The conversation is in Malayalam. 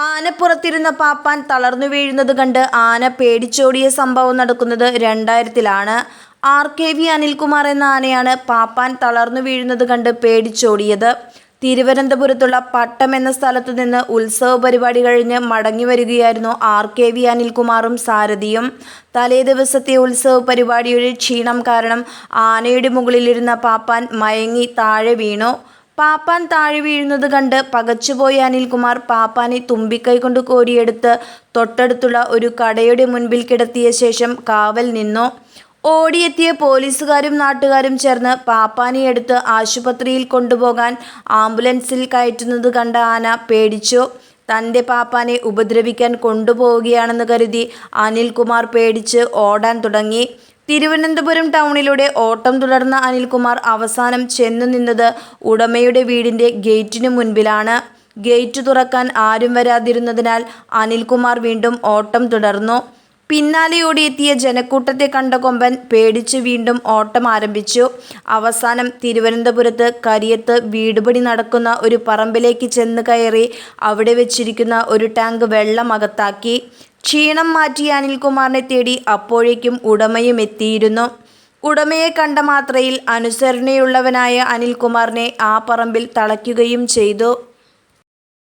ആനപ്പുറത്തിരുന്ന പാപ്പാൻ തളർന്നു വീഴുന്നത് കണ്ട് ആന പേടിച്ചോടിയ സംഭവം നടക്കുന്നത് 2000-ലാണ്. RKV അനിൽകുമാർ എന്ന ആനയാണ് പാപ്പാൻ തളർന്നു വീഴുന്നത് കണ്ട് പേടിച്ചോടിയത്. തിരുവനന്തപുരത്തുള്ള പട്ടം എന്ന സ്ഥലത്തു നിന്ന് ഉത്സവ പരിപാടി കഴിഞ്ഞ് മടങ്ങി വരികയായിരുന്നു RKV അനിൽകുമാറും സാരഥിയും. തലേ ദിവസത്തെ ഉത്സവ പരിപാടിയുടെ ക്ഷീണം കാരണം ആനയുടെ മുകളിലിരുന്ന പാപ്പാൻ മയങ്ങി താഴെ വീണു. പാപ്പാൻ താഴെ വീഴുന്നത് കണ്ട് പകച്ചുപോയ അനിൽകുമാർ പാപ്പാനെ തുമ്പിക്കൈ കൊണ്ട് കോരിയെടുത്ത് തൊട്ടടുത്തുള്ള ഒരു കടയുടെ മുൻപിൽ കിടത്തിയ ശേഷം കാവൽ നിന്നു. ഓടിയെത്തിയ പോലീസുകാരും നാട്ടുകാരും ചേർന്ന് പാപ്പാനെ എടുത്ത് ആശുപത്രിയിൽ കൊണ്ടുപോകാൻ ആംബുലൻസിൽ കയറ്റുന്നത് കണ്ട ആന പേടിച്ചു. തൻ്റെ പാപ്പാനെ ഉപദ്രവിക്കാൻ കൊണ്ടുപോവുകയാണെന്ന് കരുതി അനിൽകുമാർ പേടിച്ച് ഓടാൻ തുടങ്ങി. തിരുവനന്തപുരം ടൗണിലൂടെ ഓട്ടം തുടർന്ന അനിൽകുമാർ അവസാനം ചെന്നു നിന്നത് ഉടമയുടെ വീടിൻ്റെ ഗേറ്റിനു മുൻപിലാണ്. ഗേറ്റ് തുറക്കാൻ ആരും വരാതിരുന്നതിനാൽ അനിൽകുമാർ വീണ്ടും ഓട്ടം തുടർന്നു. പിന്നാലെ ഓടിയെത്തിയ ജനക്കൂട്ടത്തെ കണ്ട കൊമ്പൻ പേടിച്ച് വീണ്ടും ഓട്ടം ആരംഭിച്ചു. അവസാനം തിരുവനന്തപുരത്ത് കരിയത്ത് വീടുപണി നടക്കുന്ന ഒരു പറമ്പിലേക്ക് ചെന്ന് കയറി അവിടെ വെച്ചിരിക്കുന്ന ഒരു ടാങ്ക് വെള്ളം അകത്താക്കി. ക്ഷീണം മാറ്റിയ അനിൽകുമാറിനെ തേടി അപ്പോഴേക്കും ഉടമയും എത്തിയിരുന്നു. ഉടമയെ കണ്ട മാത്രയിൽ അനുസരണയുള്ളവനായ അനിൽകുമാറിനെ ആ പറമ്പിൽ തളയ്ക്കുകയും ചെയ്തു.